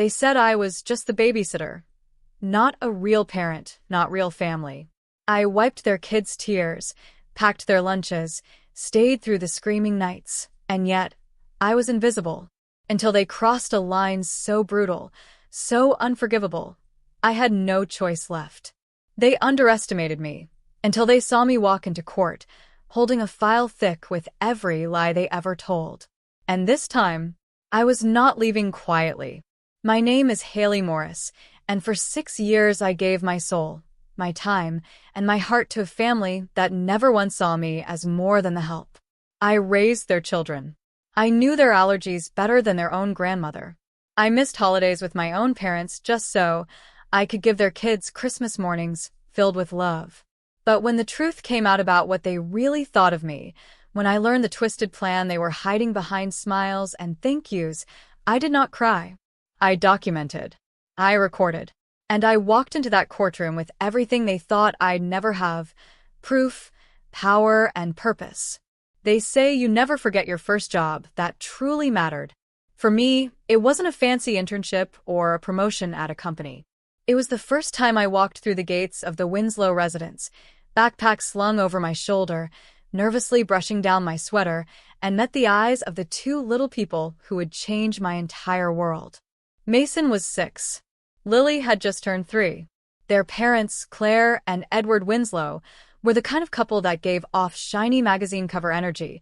They said I was just the babysitter. Not a real parent, not real family. I wiped their kids' tears, packed their lunches, stayed through the screaming nights, and yet, I was invisible. Until they crossed a line so brutal, so unforgivable, I had no choice left. They underestimated me, until they saw me walk into court, holding a file thick with every lie they ever told. And this time, I was not leaving quietly. My name is Haley Morris, and for 6 years I gave my soul, my time, and my heart to a family that never once saw me as more than the help. I raised their children. I knew their allergies better than their own grandmother. I missed holidays with my own parents just so I could give their kids Christmas mornings filled with love. But when the truth came out about what they really thought of me, when I learned the twisted plan they were hiding behind smiles and thank yous, I did not cry. I documented. I recorded. And I walked into that courtroom with everything they thought I'd never have: proof, power, and purpose. They say you never forget your first job that truly mattered. For me, it wasn't a fancy internship or a promotion at a company. It was the first time I walked through the gates of the Winslow residence, backpack slung over my shoulder, nervously brushing down my sweater, and met the eyes of the 2 little people who would change my entire world. Mason was 6. Lily had just turned 3. Their parents, Claire and Edward Winslow, were the kind of couple that gave off shiny magazine cover energy,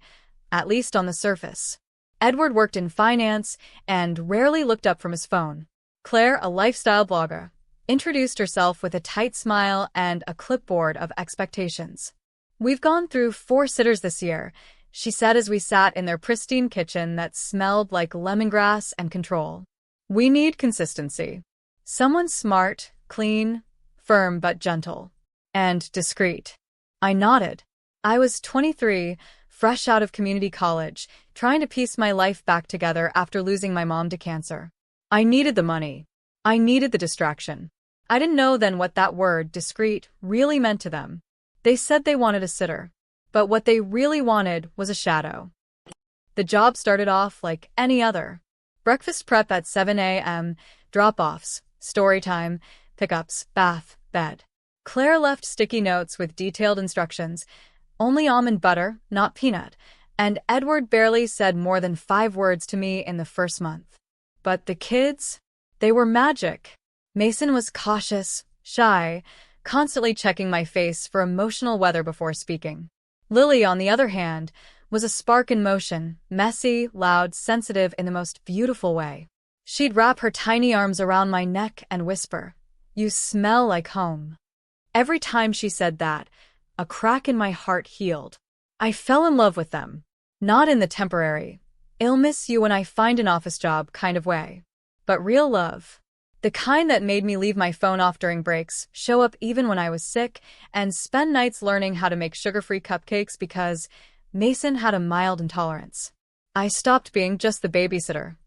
at least on the surface. Edward worked in finance and rarely looked up from his phone. Claire, a lifestyle blogger, introduced herself with a tight smile and a clipboard of expectations. "We've gone through 4 sitters this year," she said as we sat in their pristine kitchen that smelled like lemongrass and control. "We need consistency. Someone smart, clean, firm but gentle. And discreet." I nodded. I was 23, fresh out of community college, trying to piece my life back together after losing my mom to cancer. I needed the money. I needed the distraction. I didn't know then what that word, discreet, really meant to them. They said they wanted a sitter, but what they really wanted was a shadow. The job started off like any other. Breakfast prep at 7 a.m., drop-offs, story time, pickups, bath, bed. Claire left sticky notes with detailed instructions, only almond butter, not peanut, and Edward barely said more than 5 words to me in the first month. But the kids, they were magic. Mason was cautious, shy, constantly checking my face for emotional weather before speaking. Lily, on the other hand, was a spark in motion, messy, loud, sensitive in the most beautiful way. She'd wrap her tiny arms around my neck and whisper, "You smell like home." Every time she said that, a crack in my heart healed. I fell in love with them. Not in the temporary, "I'll miss you when I find an office job" kind of way, but real love. The kind that made me leave my phone off during breaks, show up even when I was sick, and spend nights learning how to make sugar-free cupcakes because Mason had a mild intolerance. I stopped being just the babysitter,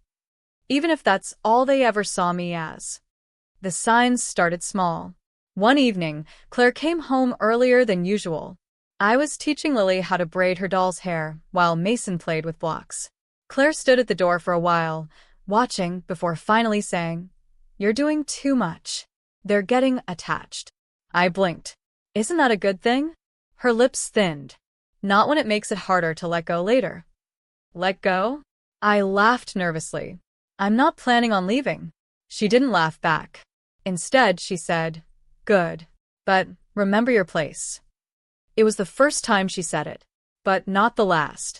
even if that's all they ever saw me as. The signs started small. One evening, Claire came home earlier than usual. I was teaching Lily how to braid her doll's hair while Mason played with blocks. Claire stood at the door for a while, watching before finally saying, "You're doing too much. They're getting attached." I blinked. "Isn't that a good thing?" Her lips thinned. "Not when it makes it harder to let go later." "Let go?" I laughed nervously. "I'm not planning on leaving." She didn't laugh back. Instead, she said, "Good. But remember your place." It was the first time she said it, but not the last.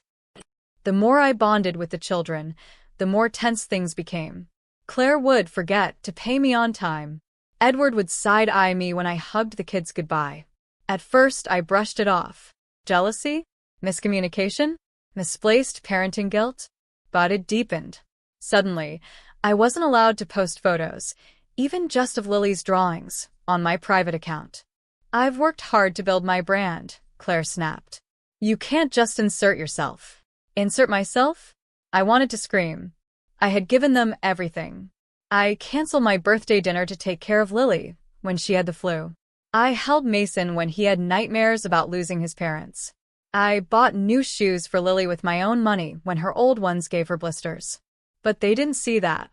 The more I bonded with the children, the more tense things became. Claire would forget to pay me on time. Edward would side-eye me when I hugged the kids goodbye. At first, I brushed it off. Jealousy? Miscommunication? Misplaced parenting guilt? But it deepened. Suddenly, I wasn't allowed to post photos, even just of Lily's drawings, on my private account. "I've worked hard to build my brand," Claire snapped. "You can't just insert yourself." Insert myself? I wanted to scream. I had given them everything. I canceled my birthday dinner to take care of Lily when she had the flu. I held Mason when he had nightmares about losing his parents. I bought new shoes for Lily with my own money when her old ones gave her blisters. But they didn't see that.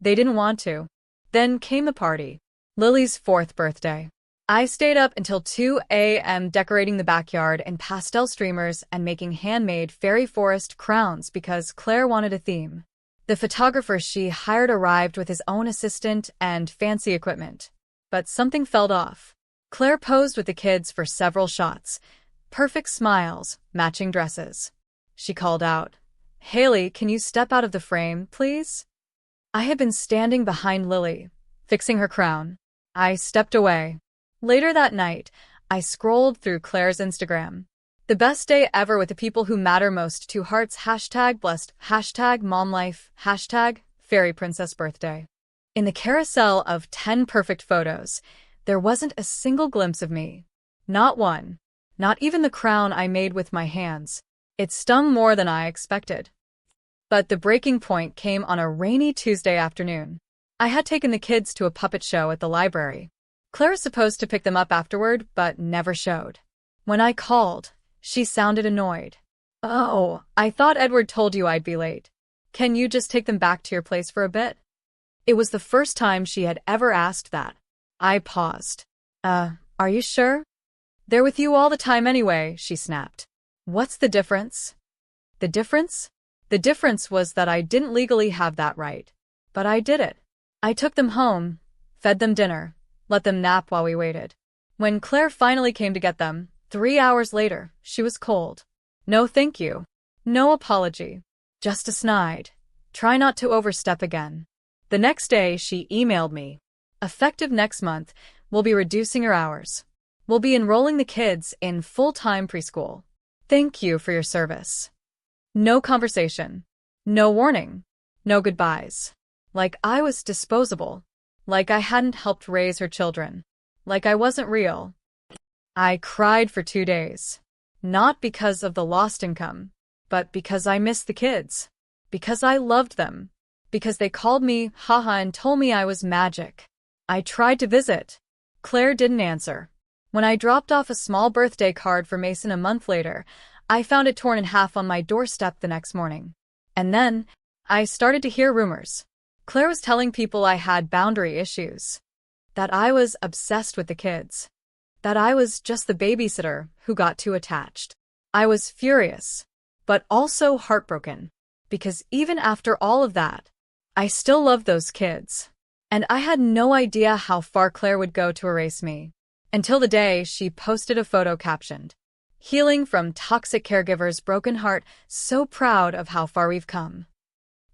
They didn't want to. Then came the party. Lily's 4th birthday. I stayed up until 2 a.m. decorating the backyard in pastel streamers and making handmade fairy forest crowns because Claire wanted a theme. The photographer she hired arrived with his own assistant and fancy equipment. But something felt off. Claire posed with the kids for several shots. Perfect smiles, matching dresses. She called out, "Haley, can you step out of the frame, please?" I had been standing behind Lily, fixing her crown. I stepped away. Later that night, I scrolled through Claire's Instagram. The best day ever with the people who matter most. 2 hearts, #blessed, #momlife, #fairy princess birthday. In the carousel of 10 perfect photos, there wasn't a single glimpse of me. Not one. Not even the crown I made with my hands. It stung more than I expected. But the breaking point came on a rainy Tuesday afternoon. I had taken the kids to a puppet show at the library. Claire was supposed to pick them up afterward, but never showed. When I called, she sounded annoyed. "Oh, I thought Edward told you I'd be late. Can you just take them back to your place for a bit?" It was the first time she had ever asked that. I paused. Are you sure? "They're with you all the time anyway," she snapped. "What's the difference?" The difference? The difference was that I didn't legally have that right. But I did it. I took them home, fed them dinner, let them nap while we waited. When Claire finally came to get them, 3 hours later, she was cold. No thank you. No apology. Just a snide. Try not to overstep again. The next day, she emailed me. "Effective next month, we'll be reducing your hours. We'll be enrolling the kids in full-time preschool. Thank you for your service." No conversation. No warning. No goodbyes. Like I was disposable. Like I hadn't helped raise her children. Like I wasn't real. I cried for 2 days. Not because of the lost income, but because I missed the kids. Because I loved them. Because they called me haha and told me I was magic. I tried to visit. Claire didn't answer. When I dropped off a small birthday card for Mason a month later, I found it torn in half on my doorstep the next morning. And then, I started to hear rumors. Claire was telling people I had boundary issues. That I was obsessed with the kids. That I was just the babysitter who got too attached. I was furious, but also heartbroken. Because even after all of that, I still loved those kids. And I had no idea how far Claire would go to erase me. Until the day she posted a photo captioned, "Healing from toxic caregiver's broken heart, so proud of how far we've come."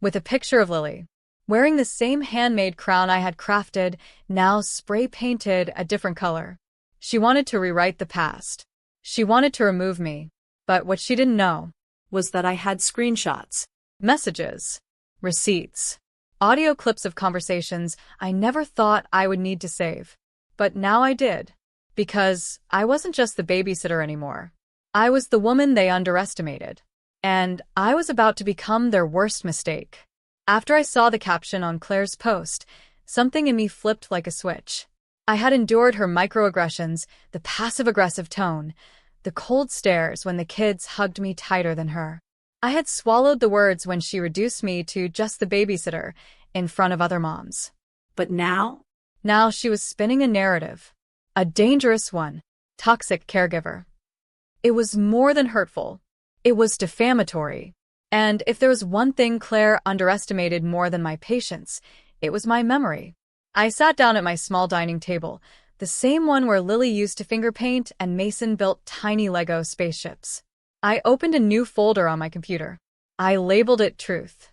With a picture of Lily, wearing the same handmade crown I had crafted, now spray-painted a different color. She wanted to rewrite the past. She wanted to remove me. But what she didn't know was that I had screenshots, messages, receipts, audio clips of conversations I never thought I would need to save. But now I did. Because I wasn't just the babysitter anymore. I was the woman they underestimated. And I was about to become their worst mistake. After I saw the caption on Claire's post, something in me flipped like a switch. I had endured her microaggressions, the passive-aggressive tone, the cold stares when the kids hugged me tighter than her. I had swallowed the words when she reduced me to just the babysitter in front of other moms. But now? Now she was spinning a narrative. A dangerous one. Toxic caregiver. It was more than hurtful. It was defamatory. And if there was one thing Claire underestimated more than my patience, it was my memory. I sat down at my small dining table, the same one where Lily used to finger paint and Mason built tiny Lego spaceships. I opened a new folder on my computer. I labeled it Truth.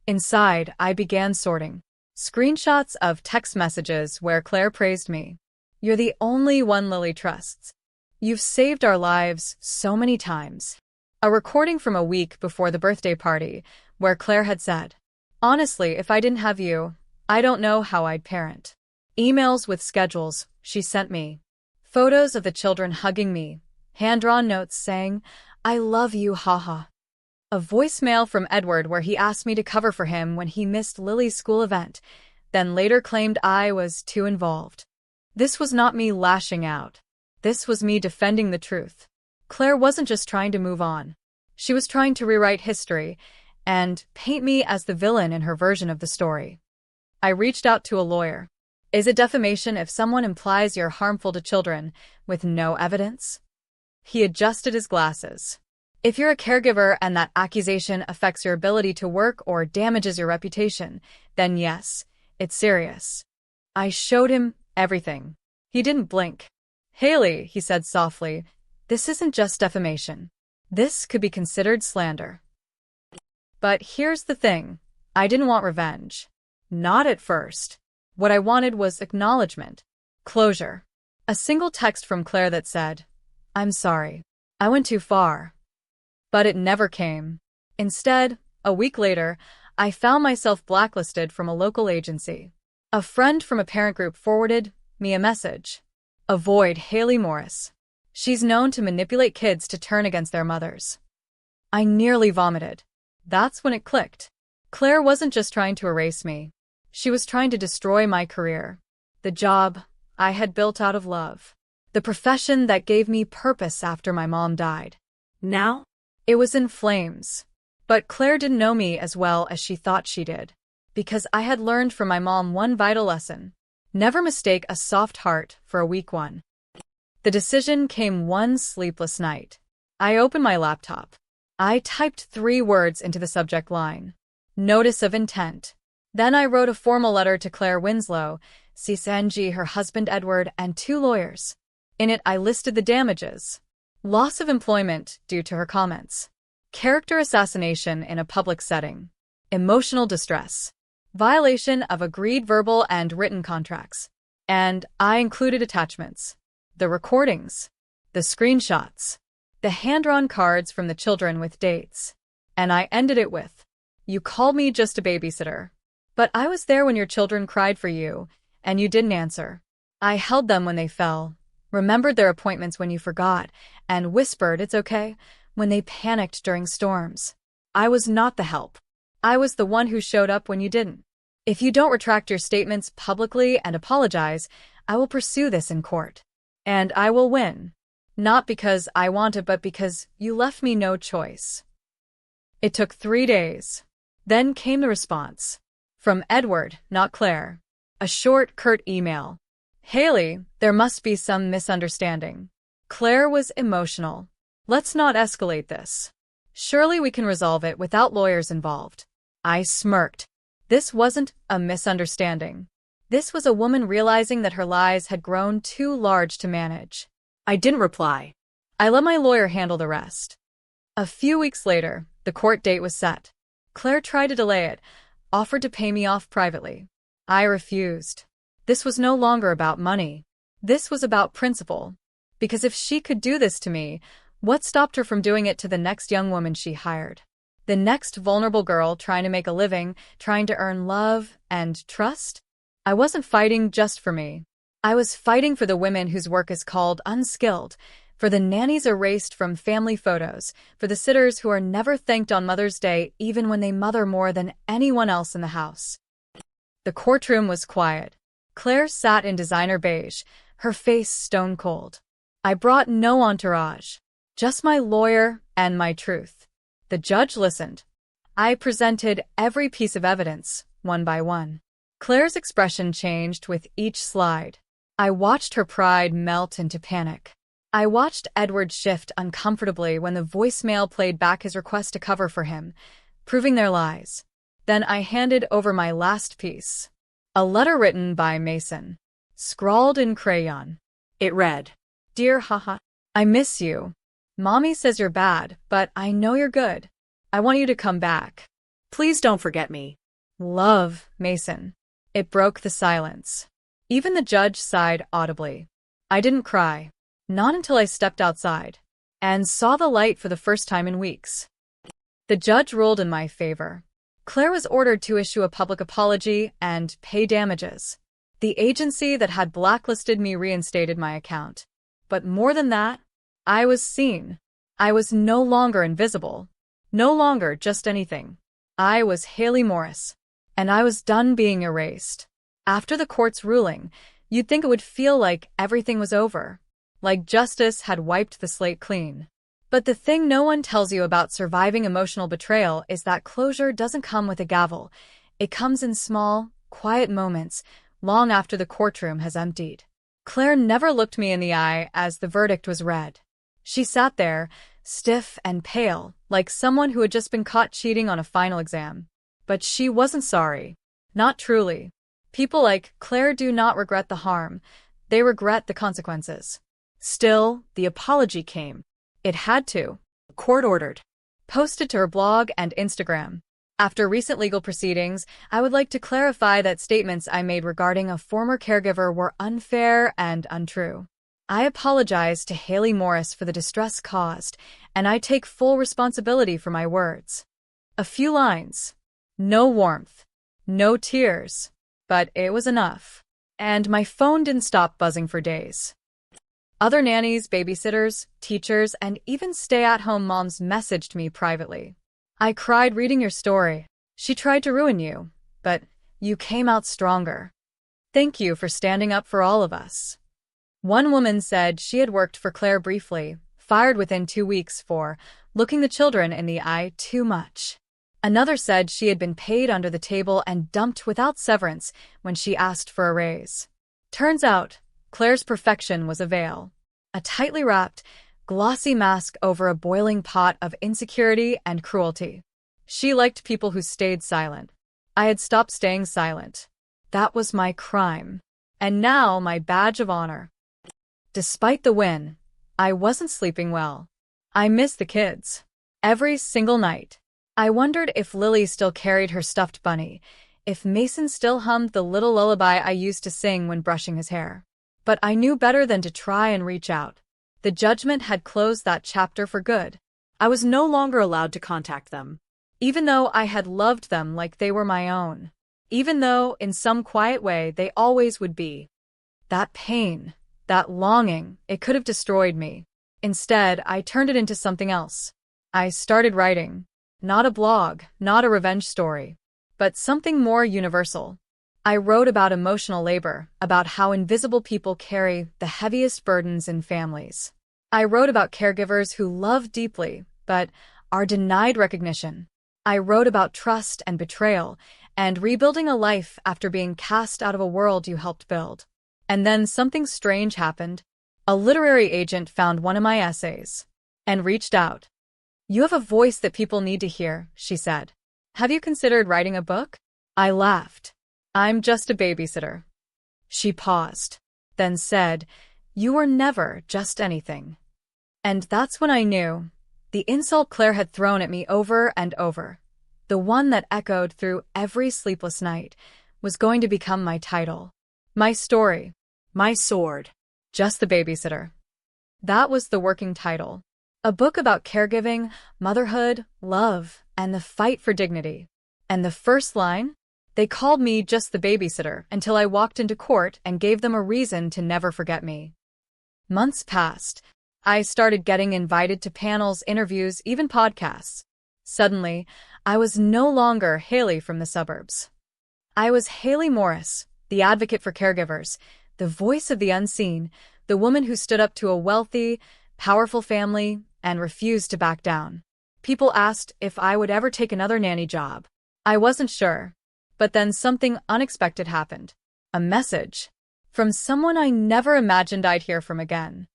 Inside, I began sorting. Screenshots of text messages where Claire praised me. "You're the only one Lily trusts. You've saved our lives so many times." A recording from a week before the birthday party, where Claire had said, "Honestly, if I didn't have you, I don't know how I'd parent." Emails with schedules she sent me. Photos of the children hugging me. Hand-drawn notes saying, "I love you, haha." A voicemail from Edward where he asked me to cover for him when he missed Lily's school event, then later claimed I was too involved. This was not me lashing out. This was me defending the truth. Claire wasn't just trying to move on. She was trying to rewrite history and paint me as the villain in her version of the story. I reached out to a lawyer. Is it defamation if someone implies you're harmful to children with no evidence? He adjusted his glasses. If you're a caregiver and that accusation affects your ability to work or damages your reputation, then yes, it's serious. I showed him everything. He didn't blink. Haley, he said softly, this isn't just defamation. This could be considered slander. But here's the thing. I didn't want revenge. Not at first. What I wanted was acknowledgement. Closure. A single text from Claire that said, I'm sorry. I went too far. But it never came. Instead, a week later, I found myself blacklisted from a local agency. A friend from a parent group forwarded me a message. Avoid Haley Morris. She's known to manipulate kids to turn against their mothers. I nearly vomited. That's when it clicked. Claire wasn't just trying to erase me. She was trying to destroy my career. The job I had built out of love. The profession that gave me purpose after my mom died. Now, it was in flames. But Claire didn't know me as well as she thought she did. Because I had learned from my mom one vital lesson. Never mistake a soft heart for a weak one. The decision came one sleepless night. I opened my laptop. I typed 3 words into the subject line. Notice of intent. Then I wrote a formal letter to Claire Winslow, CSNG, her husband Edward, and 2 lawyers. In it, I listed the damages. Loss of employment due to her comments. Character assassination in a public setting. Emotional distress. Violation of agreed verbal and written contracts. And I included attachments. The recordings. The screenshots. The hand-drawn cards from the children with dates. And I ended it with, you called me just a babysitter. But I was there when your children cried for you, and you didn't answer. I held them when they fell, remembered their appointments when you forgot, and whispered it's okay when they panicked during storms. I was not the help. I was the one who showed up when you didn't. If you don't retract your statements publicly and apologize, I will pursue this in court. And I will win. Not because I want it, but because you left me no choice. It took 3 days. Then came the response. From Edward, not Claire. A short, curt email. Haley, there must be some misunderstanding. Claire was emotional. Let's not escalate this. Surely we can resolve it without lawyers involved. I smirked. This wasn't a misunderstanding. This was a woman realizing that her lies had grown too large to manage. I didn't reply. I let my lawyer handle the rest. A few weeks later, the court date was set. Claire tried to delay it, offered to pay me off privately. I refused. This was no longer about money. This was about principle. Because if she could do this to me, what stopped her from doing it to the next young woman she hired? The next vulnerable girl trying to make a living, trying to earn love and trust? I wasn't fighting just for me. I was fighting for the women whose work is called unskilled, for the nannies erased from family photos, for the sitters who are never thanked on Mother's Day even when they mother more than anyone else in the house. The courtroom was quiet. Claire sat in designer beige, her face stone cold. I brought no entourage, just my lawyer and my truth. The judge listened. I presented every piece of evidence, one by one. Claire's expression changed with each slide. I watched her pride melt into panic. I watched Edward shift uncomfortably when the voicemail played back his request to cover for him, proving their lies. Then I handed over my last piece. A letter written by Mason, scrawled in crayon. It read, Dear Haha, I miss you. Mommy says you're bad, but I know you're good. I want you to come back. Please don't forget me. Love, Mason. It broke the silence. Even the judge sighed audibly. I didn't cry. Not until I stepped outside and saw the light for the first time in weeks. The judge ruled in my favor. Claire was ordered to issue a public apology and pay damages. The agency that had blacklisted me reinstated my account. But more than that, I was seen. I was no longer invisible. No longer just anything. I was Haley Morris. And I was done being erased. After the court's ruling, you'd think it would feel like everything was over. Like justice had wiped the slate clean. But the thing no one tells you about surviving emotional betrayal is that closure doesn't come with a gavel. It comes in small, quiet moments, long after the courtroom has emptied. Claire never looked me in the eye as the verdict was read. She sat there, stiff and pale, like someone who had just been caught cheating on a final exam. But she wasn't sorry. Not truly. People like Claire do not regret the harm. They regret the consequences. Still, the apology came. It had to. Court ordered. Posted to her blog and Instagram. After recent legal proceedings, I would like to clarify that statements I made regarding a former caregiver were unfair and untrue. I apologize to Haley Morris for the distress caused, and I take full responsibility for my words. A few lines. No warmth. No tears. But it was enough. And my phone didn't stop buzzing for days. Other nannies, babysitters, teachers, and even stay-at-home moms messaged me privately. I cried reading your story. She tried to ruin you, but you came out stronger. Thank you for standing up for all of us. One woman said she had worked for Claire briefly, fired within 2 weeks for looking the children in the eye too much. Another said she had been paid under the table and dumped without severance when she asked for a raise. Turns out, Claire's perfection was a veil. A tightly wrapped, glossy mask over a boiling pot of insecurity and cruelty. She liked people who stayed silent. I had stopped staying silent. That was my crime. And now my badge of honor. Despite the win, I wasn't sleeping well. I missed the kids. Every single night. I wondered if Lily still carried her stuffed bunny, if Mason still hummed the little lullaby I used to sing when brushing his hair. But I knew better than to try and reach out. The judgment had closed that chapter for good. I was no longer allowed to contact them. Even though I had loved them like they were my own. Even though, in some quiet way, they always would be. That pain, that longing, it could have destroyed me. Instead, I turned it into something else. I started writing. Not a blog, not a revenge story, but something more universal. I wrote about emotional labor, about how invisible people carry the heaviest burdens in families. I wrote about caregivers who love deeply, but are denied recognition. I wrote about trust and betrayal, and rebuilding a life after being cast out of a world you helped build. And then something strange happened. A literary agent found one of my essays and reached out. You have a voice that people need to hear, she said. Have you considered writing a book? I laughed. I'm just a babysitter. She paused, then said, You were never just anything. And that's when I knew. The insult Claire had thrown at me over and over, the one that echoed through every sleepless night, was going to become my title. My story. My sword. Just the Babysitter. That was the working title. A book about caregiving, motherhood, love, and the fight for dignity. And the first line? They called me just the babysitter until I walked into court and gave them a reason to never forget me. Months passed. I started getting invited to panels, interviews, even podcasts. Suddenly, I was no longer Haley from the suburbs. I was Haley Morris, the advocate for caregivers, the voice of the unseen, the woman who stood up to a wealthy, powerful family and refused to back down. People asked if I would ever take another nanny job. I wasn't sure. But then something unexpected happened. A message. From someone I never imagined I'd hear from again.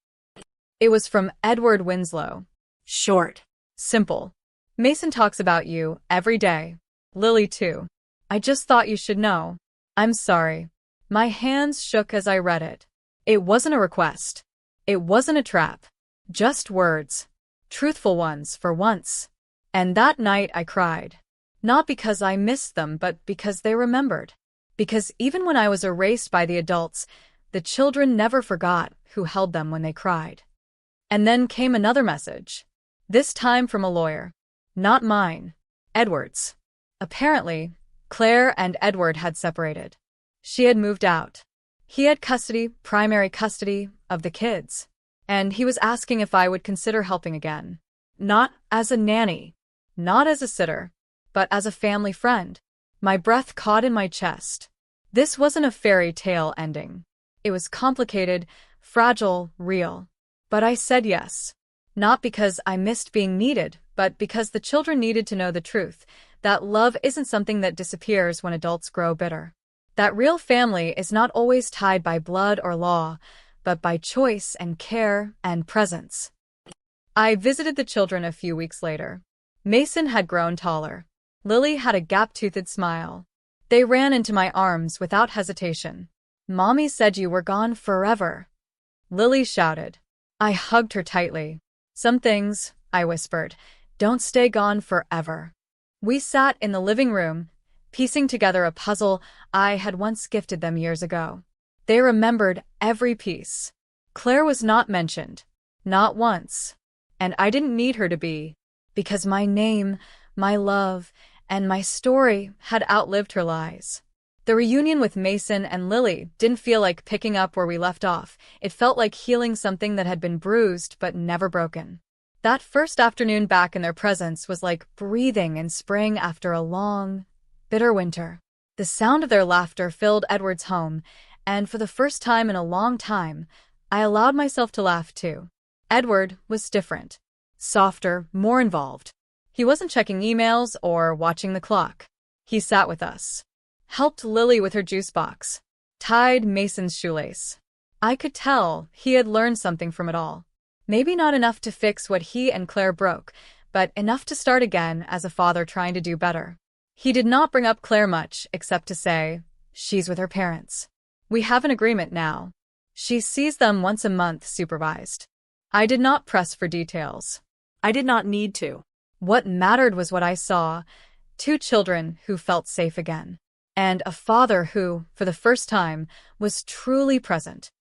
It was from Edward Winslow. Short. Simple. Mason talks about you every day. Lily too. I just thought you should know. I'm sorry. My hands shook as I read it. It wasn't a request. It wasn't a trap. Just words. Truthful ones for once. And that night I cried. Not because I missed them, but because they remembered. Because even when I was erased by the adults, the children never forgot who held them when they cried. And then came another message. This time from a lawyer. Not mine. Edward's. Apparently, Claire and Edward had separated. She had moved out. He had custody, primary custody, of the kids. And he was asking if I would consider helping again. Not as a nanny. Not as a sitter. But as a family friend. My breath caught in my chest. This wasn't a fairy tale ending. It was complicated, fragile, real. But I said yes. Not because I missed being needed, but because the children needed to know the truth, that love isn't something that disappears when adults grow bitter. That real family is not always tied by blood or law, but by choice and care and presence. I visited the children a few weeks later. Mason had grown taller. Lily had a gap-toothed smile. They ran into my arms without hesitation. "Mommy said you were gone forever," Lily shouted. I hugged her tightly. "Some things," I whispered, "don't stay gone forever." We sat in the living room, piecing together a puzzle I had once gifted them years ago. They remembered every piece. Claire was not mentioned. Not once. And I didn't need her to be, because my name, my love, and my story had outlived her lies. The reunion with Mason and Lily didn't feel like picking up where we left off. It felt like healing something that had been bruised but never broken. That first afternoon back in their presence was like breathing in spring after a long, bitter winter. The sound of their laughter filled Edward's home, and for the first time in a long time, I allowed myself to laugh too. Edward was different. Softer, more involved. He wasn't checking emails or watching the clock. He sat with us. Helped Lily with her juice box. Tied Mason's shoelace. I could tell he had learned something from it all. Maybe not enough to fix what he and Claire broke, but enough to start again as a father trying to do better. He did not bring up Claire much, except to say, "She's with her parents. We have an agreement now. She sees them once a month supervised." I did not press for details. I did not need to. What mattered was what I saw: two children who felt safe again. And a father who, for the first time, was truly present.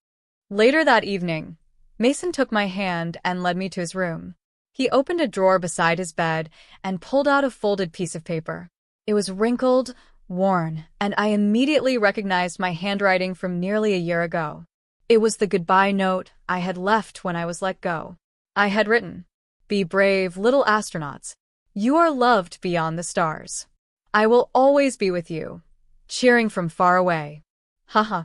Later that evening, Mason took my hand and led me to his room. He opened a drawer beside his bed and pulled out a folded piece of paper. It was wrinkled, worn, and I immediately recognized my handwriting from nearly a year ago. It was the goodbye note I had left when I was let go. I had written, "Be brave, little astronauts. You are loved beyond the stars. I will always be with you, cheering from far away." Haha.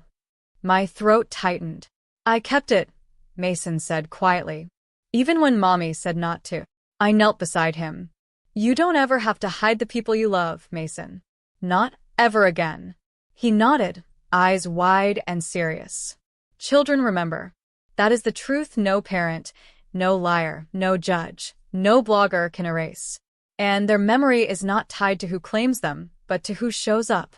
My throat tightened. "I kept it," Mason said quietly, "even when Mommy said not to." I knelt beside him. "You don't ever have to hide the people you love, Mason. Not ever again." He nodded, eyes wide and serious. "Children remember. That is the truth no parent, no liar, no judge, no blogger can erase. And their memory is not tied to who claims them, but to who shows up."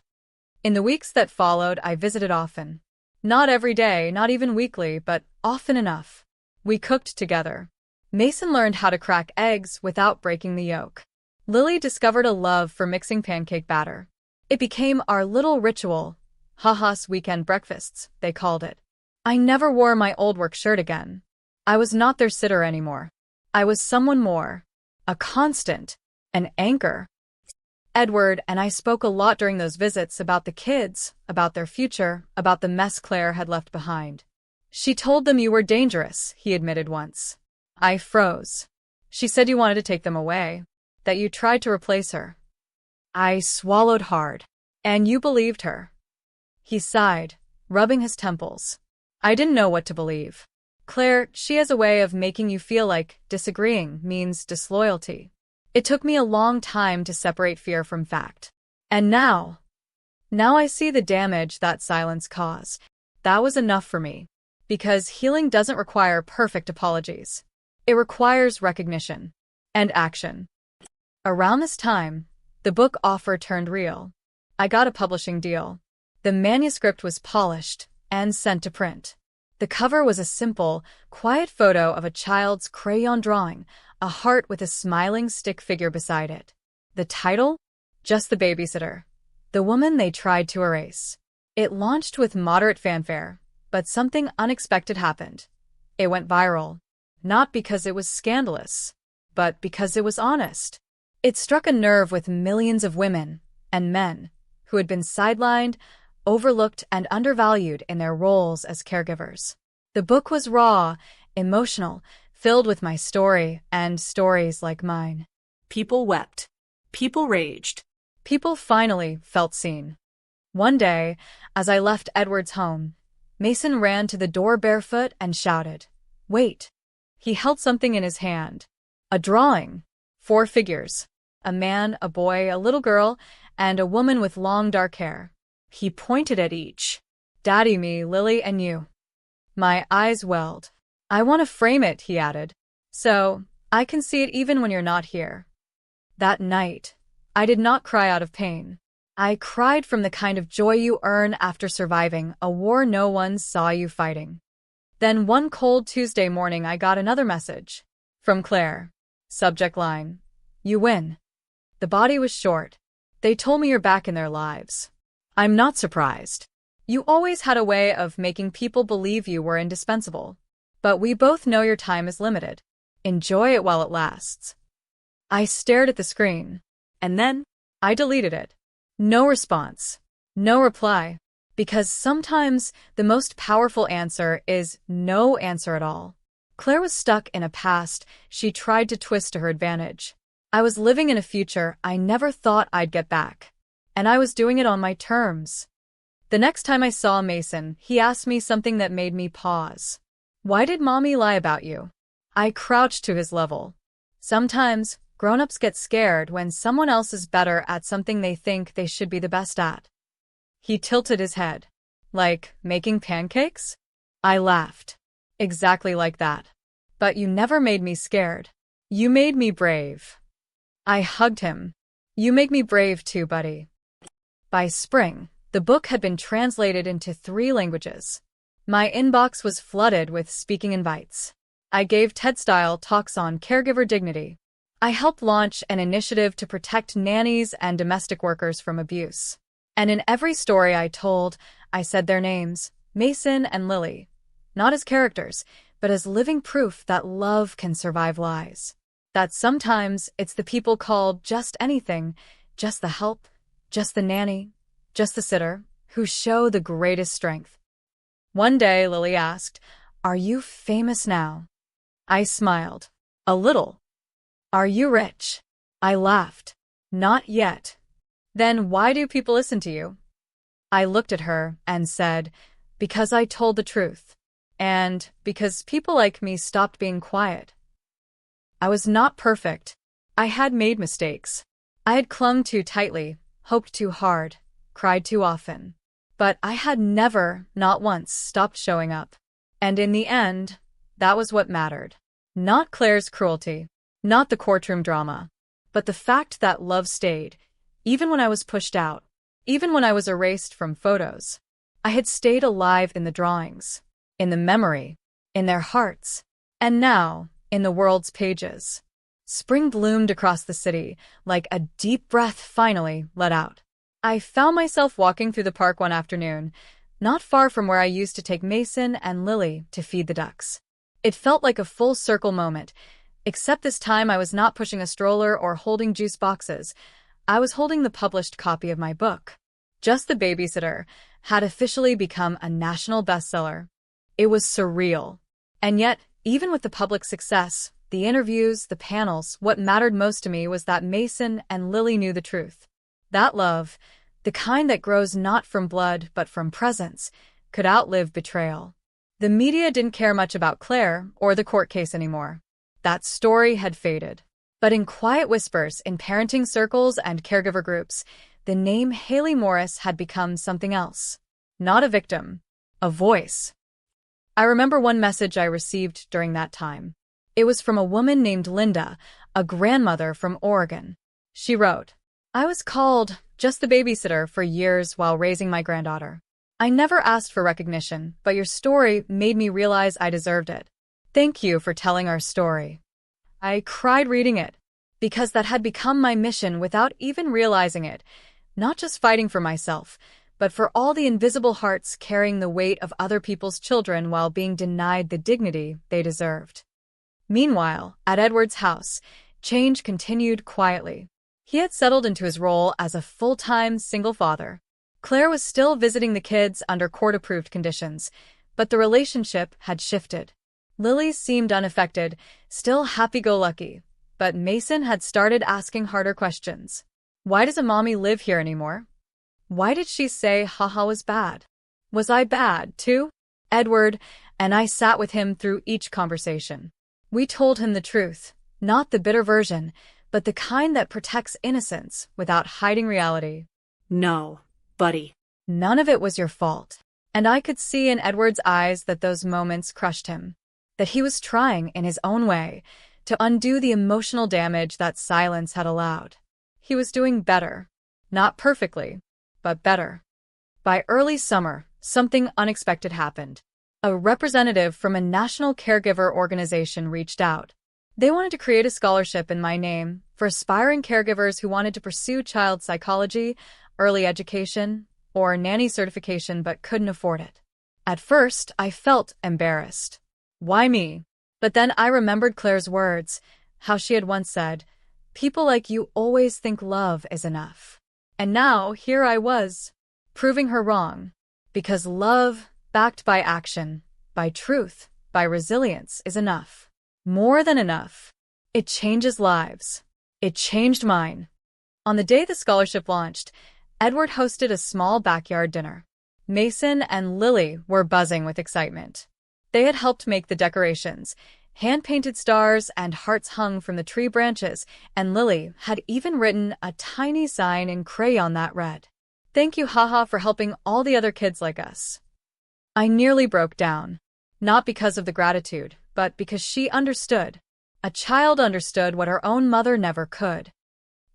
In the weeks that followed, I visited often. Not every day, not even weekly, but often enough. We cooked together. Mason learned how to crack eggs without breaking the yolk. Lily discovered a love for mixing pancake batter. It became our little ritual. "Haha's weekend breakfasts," they called it. I never wore my old work shirt again. I was not their sitter anymore. I was someone more. A constant. An anchor. Edward and I spoke a lot during those visits about the kids, about their future, about the mess Claire had left behind. "She told them you were dangerous," he admitted once. I froze. "She said you wanted to take them away, that you tried to replace her." I swallowed hard. "And you believed her?" He sighed, rubbing his temples. I didn't know what to believe. "Claire, she has a way of making you feel like disagreeing means disloyalty." It took me a long time to separate fear from fact. And now I see the damage that silence caused. That was enough for me. Because healing doesn't require perfect apologies. It requires recognition. And action. Around this time, the book offer turned real. I got a publishing deal. The manuscript was polished and sent to print. The cover was a simple, quiet photo of a child's crayon drawing, a heart with a smiling stick figure beside it. The title? Just the Babysitter. The woman they tried to erase. It launched with moderate fanfare, but something unexpected happened. It went viral. Not because it was scandalous, but because it was honest. It struck a nerve with millions of women and men who had been sidelined, overlooked, and undervalued in their roles as caregivers. The book was raw, emotional, filled with my story and stories like mine. People wept. People raged. People finally felt seen. One day, as I left Edward's home, Mason ran to the door barefoot and shouted, "Wait!" He held something in his hand. A drawing. 4 figures. A man, a boy, a little girl, and a woman with long dark hair. He pointed at each. Daddy, me, Lily, and you. My eyes welled. I want to frame it, he added. So, I can see it even when you're not here. That night, I did not cry out of pain. I cried from the kind of joy you earn after surviving a war no one saw you fighting. Then one cold Tuesday morning I got another message. From Claire. Subject line. You win. The body was short. They told me you're back in their lives. I'm not surprised. You always had a way of making people believe you were indispensable. But we both know your time is limited. Enjoy it while it lasts. I stared at the screen. And then, I deleted it. No response. No reply. Because sometimes the most powerful answer is no answer at all. Claire was stuck in a past she tried to twist to her advantage. I was living in a future I never thought I'd get back. And I was doing it on my terms. The next time I saw Mason, he asked me something that made me pause. Why did Mommy lie about you? I crouched to his level. Sometimes, grown-ups get scared when someone else is better at something they think they should be the best at. He tilted his head. Like, making pancakes? I laughed. Exactly like that. But you never made me scared. You made me brave. I hugged him. You make me brave too, buddy. By spring, the book had been translated into 3 languages. My inbox was flooded with speaking invites. I gave TED-style talks on caregiver dignity. I helped launch an initiative to protect nannies and domestic workers from abuse. And in every story I told, I said their names, Mason and Lily, not as characters, but as living proof that love can survive lies. That sometimes it's the people called just anything, just the help, just the nanny, just the sitter, who show the greatest strength. One day, Lily asked, "Are you famous now?" I smiled. A little. Are you rich? I laughed. Not yet. Then why do people listen to you? I looked at her and said, because I told the truth. And because people like me stopped being quiet. I was not perfect. I had made mistakes. I had clung too tightly, hoped too hard, cried too often. But I had never, not once, stopped showing up. And in the end, that was what mattered. Not Claire's cruelty, not the courtroom drama, but the fact that love stayed, even when I was pushed out, even when I was erased from photos. I had stayed alive in the drawings, in the memory, in their hearts, and now, in the world's pages. Spring bloomed across the city, like a deep breath finally let out. I found myself walking through the park one afternoon, not far from where I used to take Mason and Lily to feed the ducks. It felt like a full circle moment, except this time I was not pushing a stroller or holding juice boxes. I was holding the published copy of my book. Just the Babysitter had officially become a national bestseller. It was surreal. And yet, even with the public success, the interviews, the panels, what mattered most to me was that Mason and Lily knew the truth. That love, the kind that grows not from blood but from presence, could outlive betrayal. The media didn't care much about Claire or the court case anymore. That story had faded. But in quiet whispers in parenting circles and caregiver groups, the name Haley Morris had become something else. Not a victim, a voice. I remember one message I received during that time. It was from a woman named Linda, a grandmother from Oregon. She wrote, "I was called just the babysitter for years while raising my granddaughter. I never asked for recognition, but your story made me realize I deserved it. Thank you for telling our story." I cried reading it, because that had become my mission without even realizing it, not just fighting for myself, but for all the invisible hearts carrying the weight of other people's children while being denied the dignity they deserved. Meanwhile, at Edward's house, change continued quietly. He had settled into his role as a full-time single father. Claire was still visiting the kids under court-approved conditions, but the relationship had shifted. Lily seemed unaffected, still happy-go-lucky, but Mason had started asking harder questions. Why doesn't Mommy live here anymore? Why did she say haha was bad? Was I bad, too? Edward and I sat with him through each conversation. We told him the truth, not the bitter version, but the kind that protects innocence without hiding reality. No, buddy. None of it was your fault. And I could see in Edward's eyes that those moments crushed him, that he was trying, in his own way, to undo the emotional damage that silence had allowed. He was doing better. Not perfectly, but better. By early summer, something unexpected happened. A representative from a national caregiver organization reached out. They wanted to create a scholarship in my name for aspiring caregivers who wanted to pursue child psychology, early education, or nanny certification but couldn't afford it. At first, I felt embarrassed. Why me? But then I remembered Claire's words, how she had once said, "People like you always think love is enough." And now, here I was, proving her wrong. Because love, backed by action, by truth, by resilience, is enough. More than enough. It changes lives. It changed mine. On the day the scholarship launched, Edward hosted a small backyard dinner. Mason and Lily were buzzing with excitement. They had helped make the decorations, hand-painted stars and hearts hung from the tree branches, and Lily had even written a tiny sign in crayon that read, "Thank you, haha, for helping all the other kids like us." I nearly broke down. Not because of the gratitude, but because she understood. A child understood what her own mother never could.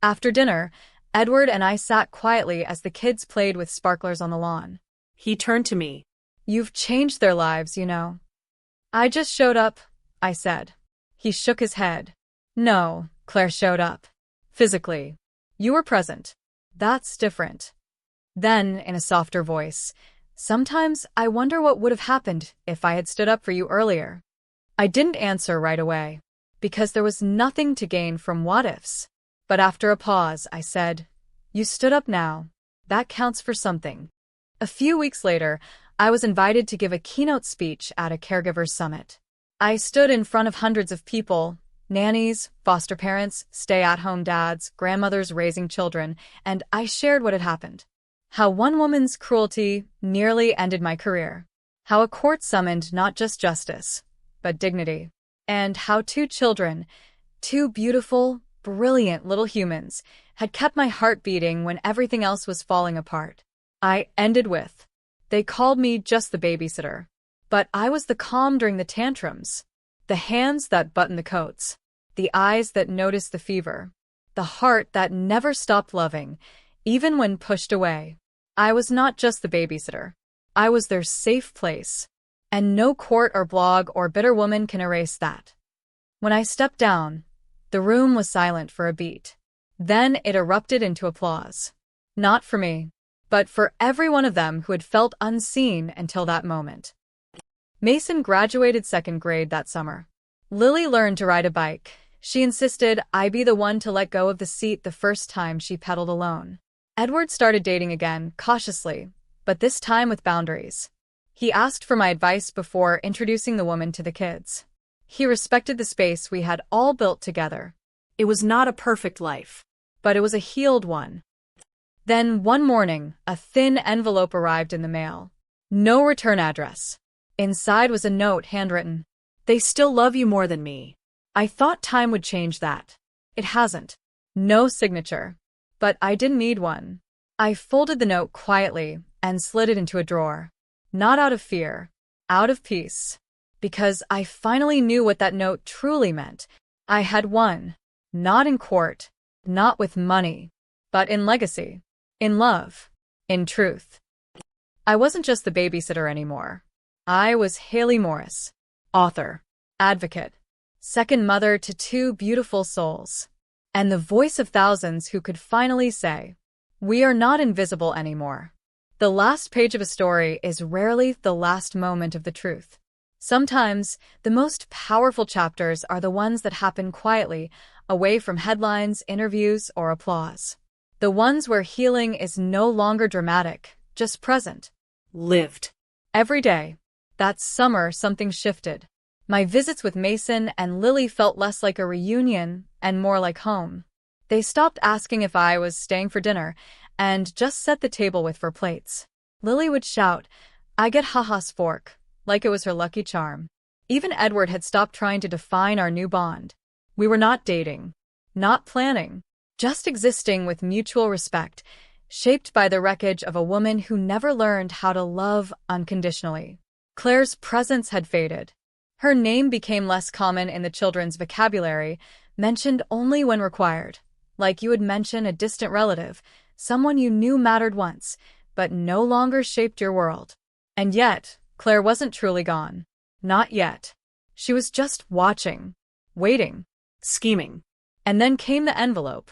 After dinner, Edward and I sat quietly as the kids played with sparklers on the lawn. He turned to me. "You've changed their lives, you know." "I just showed up," I said. He shook his head. "No, Claire showed up. Physically. You were present. That's different." Then, in a softer voice, "Sometimes I wonder what would have happened if I had stood up for you earlier." I didn't answer right away, because there was nothing to gain from what-ifs. But after a pause, I said, "You stood up now. That counts for something." A few weeks later, I was invited to give a keynote speech at a caregivers summit. I stood in front of hundreds of people, nannies, foster parents, stay-at-home dads, grandmothers raising children, and I shared what had happened. How one woman's cruelty nearly ended my career. How a court summoned not just justice, but dignity. And how two children, two beautiful, brilliant little humans, had kept my heart beating when everything else was falling apart. I ended with, "They called me just the babysitter. But I was the calm during the tantrums, the hands that buttoned the coats, the eyes that noticed the fever, the heart that never stopped loving, even when pushed away. I was not just the babysitter. I was their safe place. And no court or blog or bitter woman can erase that." When I stepped down, the room was silent for a beat. Then it erupted into applause. Not for me, but for every one of them who had felt unseen until that moment. Mason graduated second grade that summer. Lily learned to ride a bike. She insisted I be the one to let go of the seat the first time she pedaled alone. Edward started dating again, cautiously, but this time with boundaries. He asked for my advice before introducing the woman to the kids. He respected the space we had all built together. It was not a perfect life, but it was a healed one. Then one morning, a thin envelope arrived in the mail. No return address. Inside was a note handwritten. "They still love you more than me." I thought time would change that. It hasn't. No signature. But I didn't need one. I folded the note quietly and slid it into a drawer. Not out of fear, out of peace. Because I finally knew what that note truly meant. I had won. Not in court, not with money, but in legacy, in love, in truth. I wasn't just the babysitter anymore. I was Haley Morris, author, advocate, second mother to two beautiful souls, and the voice of thousands who could finally say, "We are not invisible anymore." The last page of a story is rarely the last moment of the truth. Sometimes, the most powerful chapters are the ones that happen quietly, away from headlines, interviews, or applause. The ones where healing is no longer dramatic, just present. Lived. Every day. That summer, something shifted. My visits with Mason and Lily felt less like a reunion and more like home. They stopped asking if I was staying for dinner and just set the table with 4 plates. Lily would shout, "I get haha's fork," like it was her lucky charm. Even Edward had stopped trying to define our new bond. We were not dating, not planning, just existing with mutual respect, shaped by the wreckage of a woman who never learned how to love unconditionally. Claire's presence had faded. Her name became less common in the children's vocabulary, mentioned only when required, like you would mention a distant relative, someone you knew mattered once, but no longer shaped your world. And yet, Claire wasn't truly gone. Not yet. She was just watching, waiting, Scheming. and then came the envelope.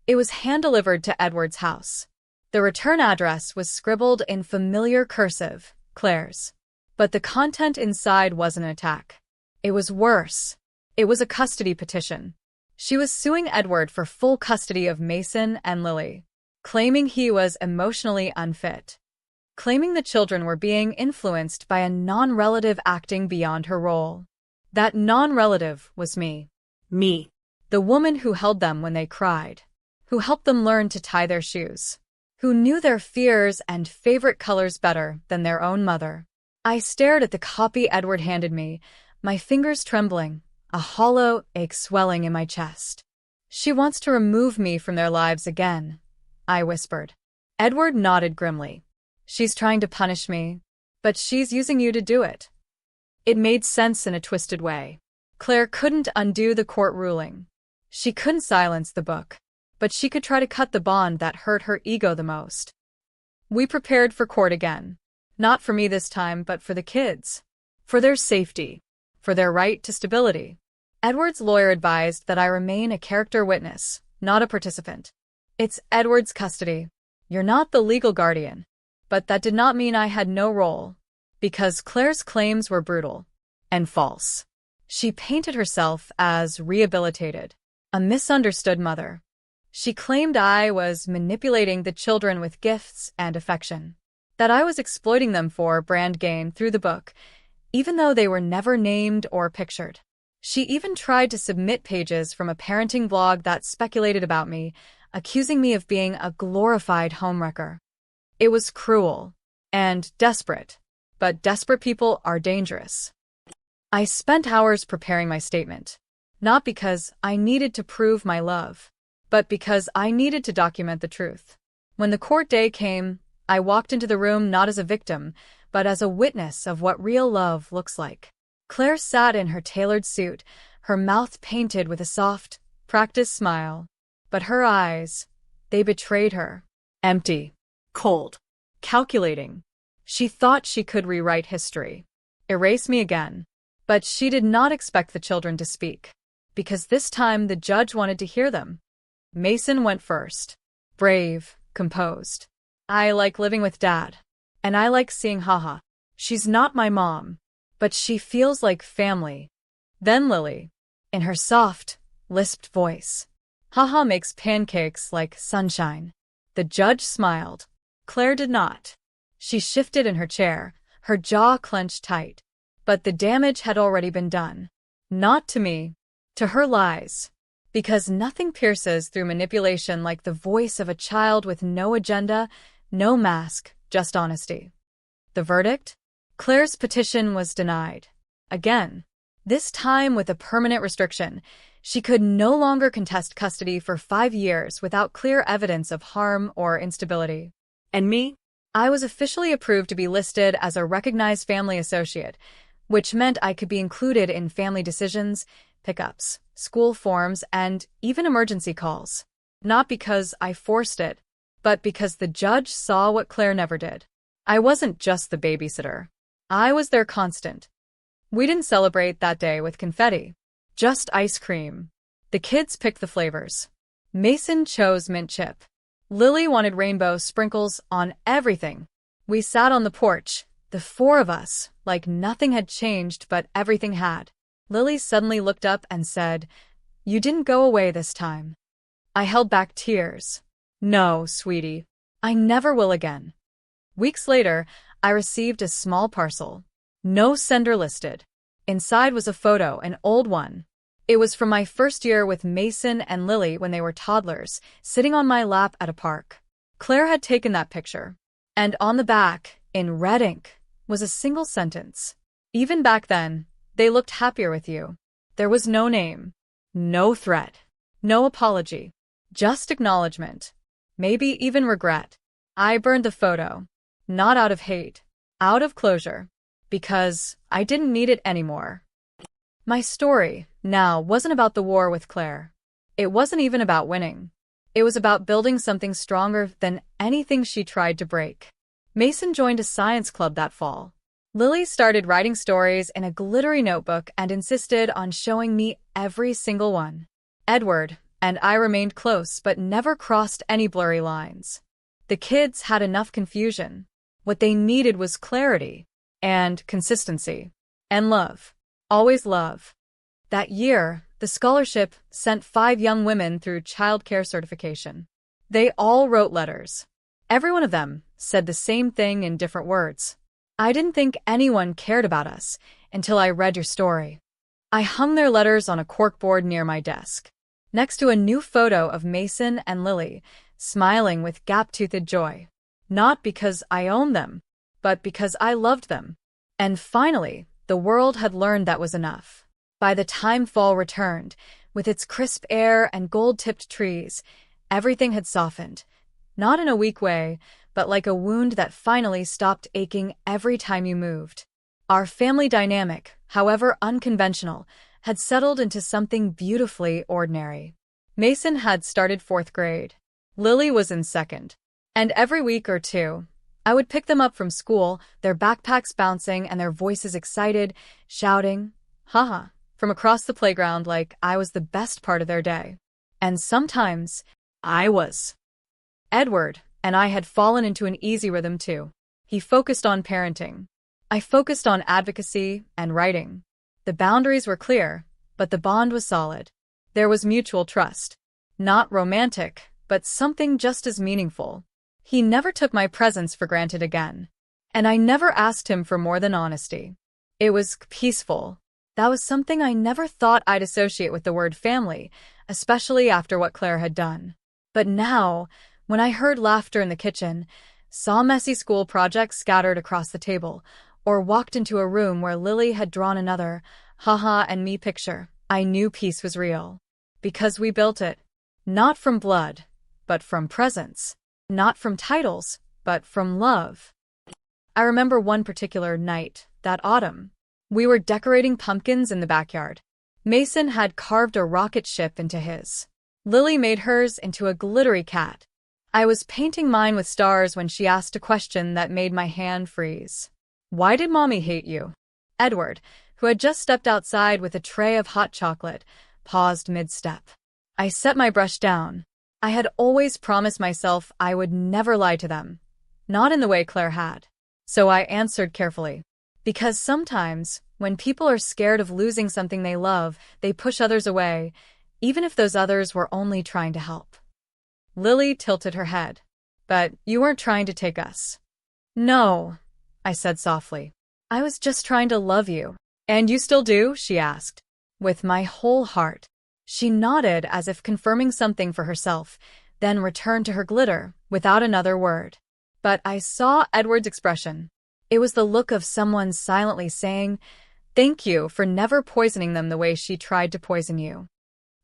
It was hand-delivered to Edward's house. The return address was scribbled in familiar cursive, Claire's. But the content inside wasn't an attack. It was worse. It was a custody petition. She was suing Edward for full custody of Mason and Lily, claiming he was emotionally unfit, claiming the children were being influenced by a non-relative acting beyond her role. That non-relative was me. Me. The woman who held them when they cried, who helped them learn to tie their shoes, who knew their fears and favorite colors better than their own mother. I stared at the copy Edward handed me, my fingers trembling, a hollow ache swelling in my chest. She wants to remove me from their lives again, I whispered. Edward nodded grimly. She's trying to punish me, but she's using you to do it. It made sense in a twisted way. Claire couldn't undo the court ruling. She couldn't silence the book, but she could try to cut the bond that hurt her ego the most. We prepared for court again. Not for me this time, but for the kids. For their safety. For their right to stability. Edward's lawyer advised that I remain a character witness, not a participant. It's Edward's custody. You're not the legal guardian. But that did not mean I had no role. Because Claire's claims were brutal. And false. She painted herself as rehabilitated. A misunderstood mother. She claimed I was manipulating the children with gifts and affection. That I was exploiting them for brand gain through the book, even though they were never named or pictured. She even tried to submit pages from a parenting blog that speculated about me, accusing me of being a glorified homewrecker. It was cruel and desperate, but desperate people are dangerous. I spent hours preparing my statement, not because I needed to prove my love, but because I needed to document the truth. When the court day came, I walked into the room not as a victim, but as a witness of what real love looks like. Claire sat in her tailored suit, her mouth painted with a soft, practiced smile. But her eyes, they betrayed her. Empty. Cold. Calculating. She thought she could rewrite history. Erase me again. But she did not expect the children to speak. Because this time the judge wanted to hear them. Mason went first. Brave, composed. I like living with Dad. And I like seeing Haha. She's not my mom. But she feels like family. Then Lily. In her soft, lisped voice. Haha makes pancakes like sunshine. The judge smiled. Claire did not. She shifted in her chair, her jaw clenched tight. But the damage had already been done. Not to me. To her lies. Because nothing pierces through manipulation like the voice of a child with no agenda, no mask, just honesty. The verdict? Claire's petition was denied. Again. This time with a permanent restriction. She could no longer contest custody for 5 years without clear evidence of harm or instability. And me? I was officially approved to be listed as a recognized family associate, which meant I could be included in family decisions, pickups, school forms, and even emergency calls. Not because I forced it, but because the judge saw what Claire never did. I wasn't just the babysitter. I was their constant. We didn't celebrate that day with confetti. Just ice cream. The kids picked the flavors. Mason chose mint chip. Lily wanted rainbow sprinkles on everything. We sat on the porch, the 4 of us, like nothing had changed but everything had. Lily suddenly looked up and said, "You didn't go away this time." I held back tears. "No, sweetie. I never will again." Weeks later, I received a small parcel. No sender listed. Inside was a photo, an old one. It was from my first year with Mason and Lily when they were toddlers, sitting on my lap at a park. Claire had taken that picture. And on the back, in red ink, was a single sentence. Even back then, they looked happier with you. There was no name, no threat, no apology, just acknowledgement. maybe even regret. I burned the photo. Not out of hate. Out of closure. Because I didn't need it anymore. My story, now, wasn't about the war with Claire. It wasn't even about winning. It was about building something stronger than anything she tried to break. Mason joined a science club that fall. Lily started writing stories in a glittery notebook and insisted on showing me every single one. Edward and I remained close but never crossed any blurry lines. The kids had enough confusion. What they needed was clarity and consistency and love. Always love. That year, the scholarship sent 5 young women through childcare certification. They all wrote letters. Every one of them said the same thing in different words. I didn't think anyone cared about us until I read your story. I hung their letters on a corkboard near my desk, next to a new photo of Mason and Lily, smiling with gap-toothed joy. Not because I owned them, but because I loved them. And finally, the world had learned that was enough. By the time fall returned, with its crisp air and gold-tipped trees, everything had softened. Not in a weak way, but like a wound that finally stopped aching every time you moved. Our family dynamic, however unconventional, had settled into something beautifully ordinary. Mason had started 4th grade. Lily was in 2nd. And every week or two, I would pick them up from school, their backpacks bouncing and their voices excited, shouting, haha, from across the playground like I was the best part of their day. And sometimes, I was. Edward and I had fallen into an easy rhythm too. He focused on parenting. I focused on advocacy and writing. The boundaries were clear, but the bond was solid. There was mutual trust. Not romantic, but something just as meaningful. He never took my presence for granted again. And I never asked him for more than honesty. It was peaceful. That was something I never thought I'd associate with the word family, especially after what Claire had done. But now, when I heard laughter in the kitchen, saw messy school projects scattered across the table, or walked into a room where Lily had drawn another haha and me picture, I knew peace was real. Because we built it. Not from blood, but from presence. Not from titles, but from love. I remember one particular night, that autumn. We were decorating pumpkins in the backyard. Mason had carved a rocket ship into his. Lily made hers into a glittery cat. I was painting mine with stars when she asked a question that made my hand freeze. Why did Mommy hate you? Edward, who had just stepped outside with a tray of hot chocolate, paused mid-step. I set my brush down. I had always promised myself I would never lie to them. Not in the way Claire had. So I answered carefully. Because sometimes, when people are scared of losing something they love, they push others away, even if those others were only trying to help. Lily tilted her head. But you weren't trying to take us. No, I said softly. I was just trying to love you. And you still do? She asked. With my whole heart. She nodded as if confirming something for herself, then returned to her glitter, without another word. But I saw Edward's expression. It was the look of someone silently saying, "Thank you for never poisoning them the way she tried to poison you."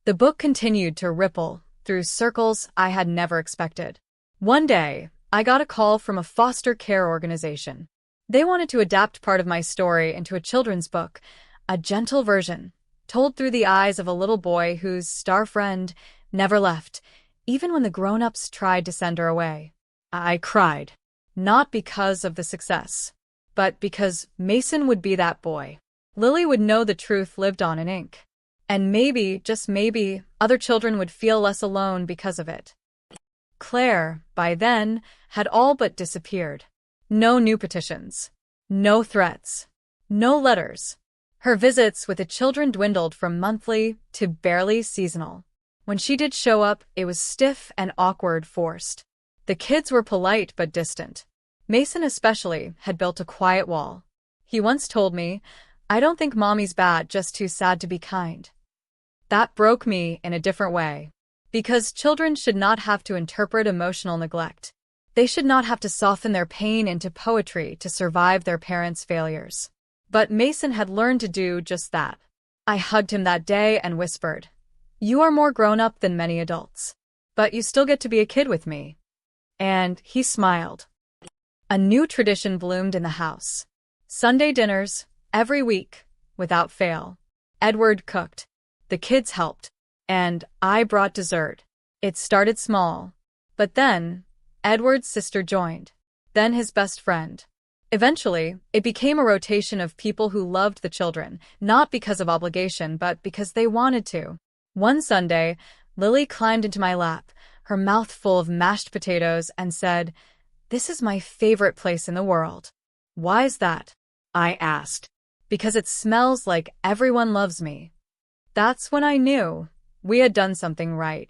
The book continued to ripple through circles I had never expected. One day, I got a call from a foster care organization. They wanted to adapt part of my story into a children's book, a gentle version, told through the eyes of a little boy whose star friend never left, even when the grown-ups tried to send her away. I cried. Not because of the success, but because Mason would be that boy. Lily would know the truth lived on in ink. And maybe, just maybe, other children would feel less alone because of it. Claire, by then, had all but disappeared. No new petitions. No threats. No letters. Her visits with the children dwindled from monthly to barely seasonal. When she did show up, it was stiff and awkward, forced. The kids were polite but distant. Mason especially had built a quiet wall. He once told me, "I don't think Mommy's bad, just too sad to be kind." That broke me in a different way. Because children should not have to interpret emotional neglect. They should not have to soften their pain into poetry to survive their parents' failures. But Mason had learned to do just that. I hugged him that day and whispered, "You are more grown up than many adults. But you still get to be a kid with me." And he smiled. A new tradition bloomed in the house. Sunday dinners, every week, without fail. Edward cooked. The kids helped. And I brought dessert. It started small. But then, Edward's sister joined. Then his best friend. Eventually, it became a rotation of people who loved the children, not because of obligation, but because they wanted to. One Sunday, Lily climbed into my lap, her mouth full of mashed potatoes, and said, "This is my favorite place in the world." "Why is that?" I asked. "Because it smells like everyone loves me." That's when I knew we had done something right.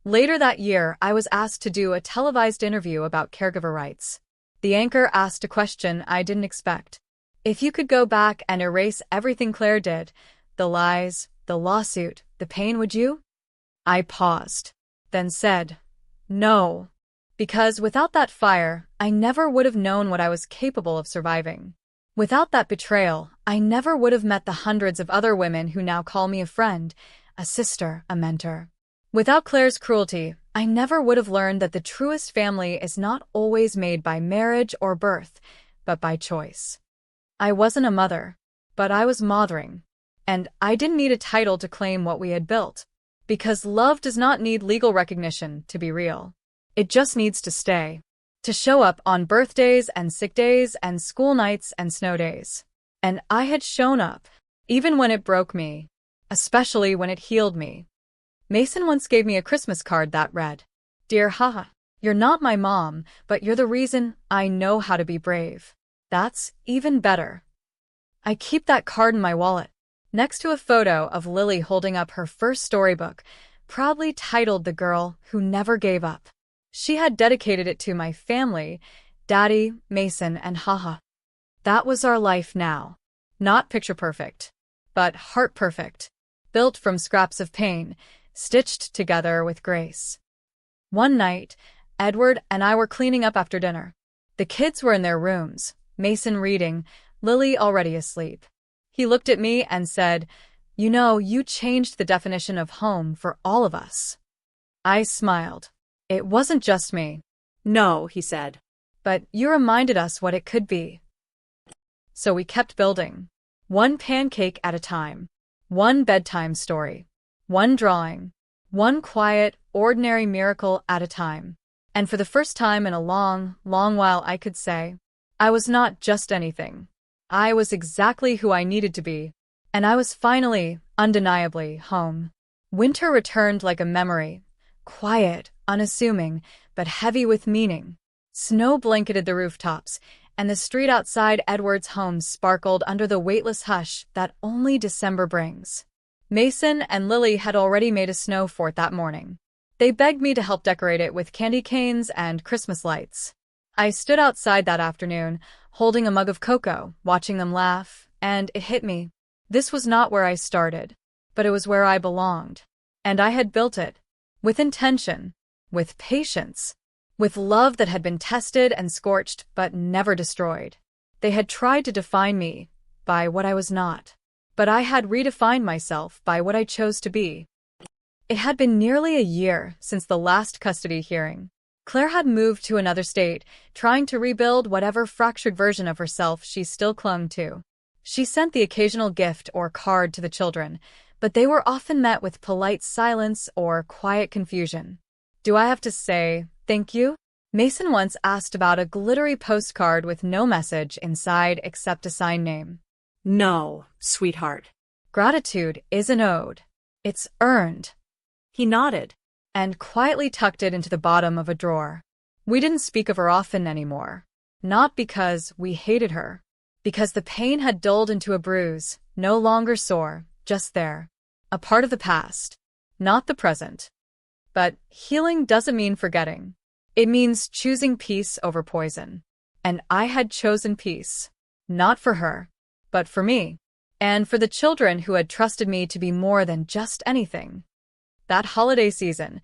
Later that year, I was asked to do a televised interview about caregiver rights. The anchor asked a question I didn't expect. If you could go back and erase everything Claire did, the lies, the lawsuit, the pain, would you? I paused, then said, no. Because without that fire, I never would have known what I was capable of surviving. Without that betrayal, I never would have met the hundreds of other women who now call me a friend, a sister, a mentor. Without Claire's cruelty, I never would have learned that the truest family is not always made by marriage or birth, but by choice. I wasn't a mother, but I was mothering. And I didn't need a title to claim what we had built. Because love does not need legal recognition to be real. It just needs to stay. To show up on birthdays and sick days and school nights and snow days. And I had shown up, even when it broke me, especially when it healed me. Mason once gave me a Christmas card that read, "Dear Haha, you're not my mom, but you're the reason I know how to be brave." That's even better. I keep that card in my wallet, next to a photo of Lily holding up her first storybook, proudly titled The Girl Who Never Gave Up. She had dedicated it to my family, Daddy, Mason, and Haha. That was our life now. Not picture perfect, but heart perfect, built from scraps of pain, stitched together with grace. One night, Edward and I were cleaning up after dinner. The kids were in their rooms, Mason reading, Lily already asleep. He looked at me and said, "You know, you changed the definition of home for all of us." I smiled. It wasn't just me. "No," he said. "But you reminded us what it could be." So we kept building. One pancake at a time. One bedtime story. One drawing. One quiet, ordinary miracle at a time. And for the first time in a long, long while, I could say, I was not just anything. I was exactly who I needed to be. And I was finally, undeniably, home. Winter returned like a memory. Quiet, unassuming, but heavy with meaning. Snow blanketed the rooftops, and the street outside Edward's home sparkled under the weightless hush that only December brings. Mason and Lily had already made a snow fort that morning. They begged me to help decorate it with candy canes and Christmas lights. I stood outside that afternoon, holding a mug of cocoa, watching them laugh, and it hit me. This was not where I started, but it was where I belonged. And I had built it. With intention, with patience, with love that had been tested and scorched but never destroyed. They had tried to define me by what I was not, but I had redefined myself by what I chose to be. It had been nearly a year since the last custody hearing. Claire had moved to another state, trying to rebuild whatever fractured version of herself she still clung to. She sent the occasional gift or card to the children, but they were often met with polite silence or quiet confusion. "Do I have to say thank you?" Mason once asked about a glittery postcard with no message inside except a sign name. "No, sweetheart." Gratitude is an ode. It's earned. He nodded And quietly tucked it into the bottom of a drawer. We didn't speak of her often anymore. Not because we hated her. Because the pain had dulled into a bruise, no longer sore, just there. A part of the past, not the present. But healing doesn't mean forgetting. It means choosing peace over poison. And I had chosen peace. Not for her, but for me. And for the children who had trusted me to be more than just anything. That holiday season,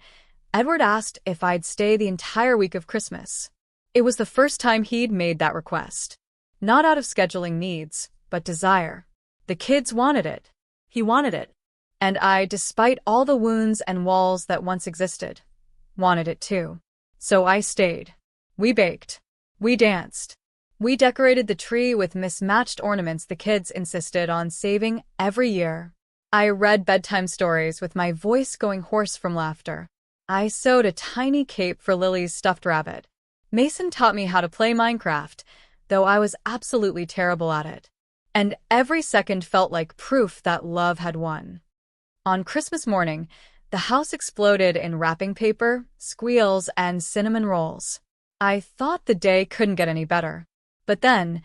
Edward asked if I'd stay the entire week of Christmas. It was the first time he'd made that request. Not out of scheduling needs, but desire. The kids wanted it. He wanted it. And I, despite all the wounds and walls that once existed, wanted it too. So I stayed. We baked. We danced. We decorated the tree with mismatched ornaments the kids insisted on saving every year. I read bedtime stories with my voice going hoarse from laughter. I sewed a tiny cape for Lily's stuffed rabbit. Mason taught me how to play Minecraft, though I was absolutely terrible at it. And every second felt like proof that love had won. On Christmas morning, the house exploded in wrapping paper, squeals, and cinnamon rolls. I thought the day couldn't get any better. But then,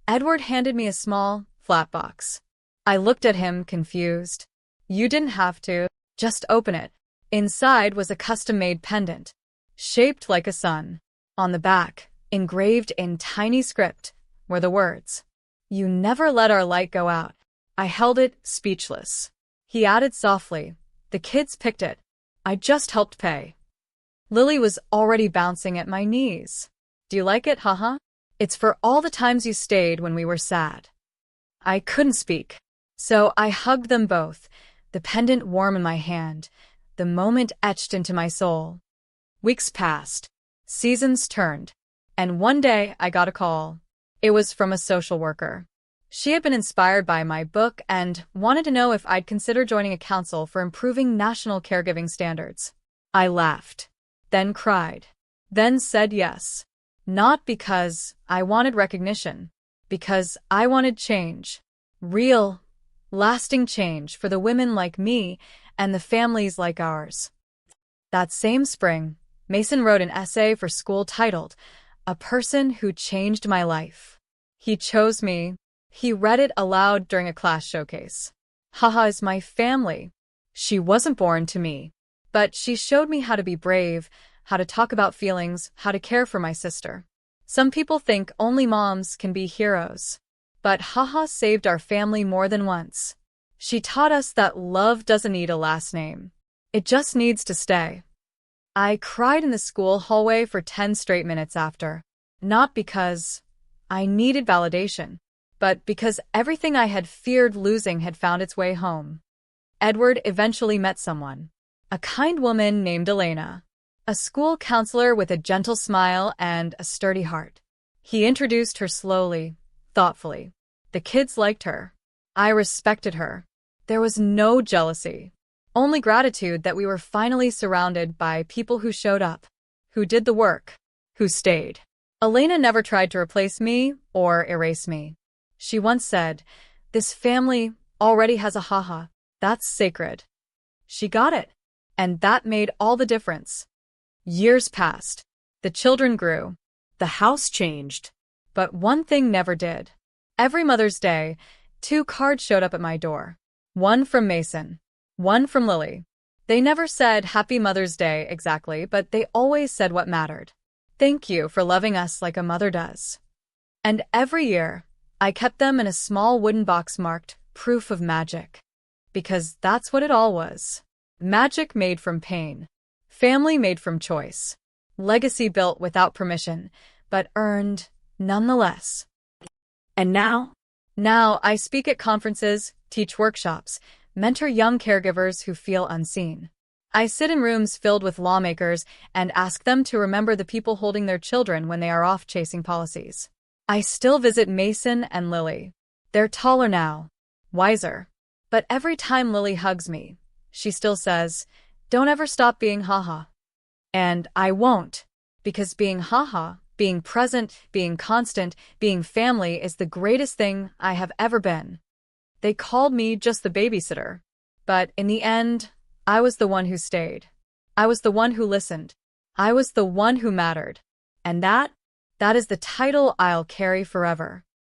Edward handed me a small, flat box. I looked at him, confused. You didn't have to. Just open it. Inside was a custom-made pendant, shaped like a sun. On the back, engraved in tiny script, were the words, "You never let our light go out." I held it, speechless. He added softly, "The kids picked it. I just helped pay." Lily was already bouncing at my knees. "Do you like it, haha? It's for all the times you stayed when we were sad." I couldn't speak. So I hugged them both, the pendant warm in my hand, the moment etched into my soul. Weeks passed. Seasons turned. And one day I got a call. It was from a social worker. She had been inspired by my book and wanted to know if I'd consider joining a council for improving national caregiving standards. I laughed, then cried, then said yes. Not because I wanted recognition, because I wanted change. Real, lasting change for the women like me and the families like ours. That same spring, Mason wrote an essay for school titled, "A Person Who Changed My Life." He chose me. He read it aloud during a class showcase. Haha is my family. She wasn't born to me, but she showed me how to be brave, how to talk about feelings, how to care for my sister. Some people think only moms can be heroes. But Haha saved our family more than once. She taught us that love doesn't need a last name. It just needs to stay. I cried in the school hallway for 10 straight minutes after. Not because I needed validation, but because everything I had feared losing had found its way home. Edward eventually met someone. A kind woman named Elena. A school counselor with a gentle smile and a sturdy heart. He introduced her slowly, thoughtfully. The kids liked her. I respected her. There was no jealousy. Only gratitude that we were finally surrounded by people who showed up, who did the work, who stayed. Elena never tried to replace me or erase me. She once said, "This family already has a Haha. That's sacred." She got it, and that made all the difference. Years passed. The children grew. The house changed. But one thing never did. Every Mother's Day, 2 cards showed up at my door. One from Mason. One from Lily. They never said Happy Mother's Day exactly, but they always said what mattered. Thank you for loving us like a mother does. And every year, I kept them in a small wooden box marked Proof of Magic. Because that's what it all was. Magic made from pain. Family made from choice. Legacy built without permission, but earned nonetheless. And now? Now I speak at conferences, teach workshops, mentor young caregivers who feel unseen. I sit in rooms filled with lawmakers and ask them to remember the people holding their children when they are off chasing policies. I still visit Mason and Lily. They're taller now, wiser. But every time Lily hugs me, she still says, "Don't ever stop being Haha." And I won't, because being Haha, being present, being constant, being family is the greatest thing I have ever been. They called me just the babysitter. But in the end, I was the one who stayed. I was the one who listened. I was the one who mattered. And that is the title I'll carry forever.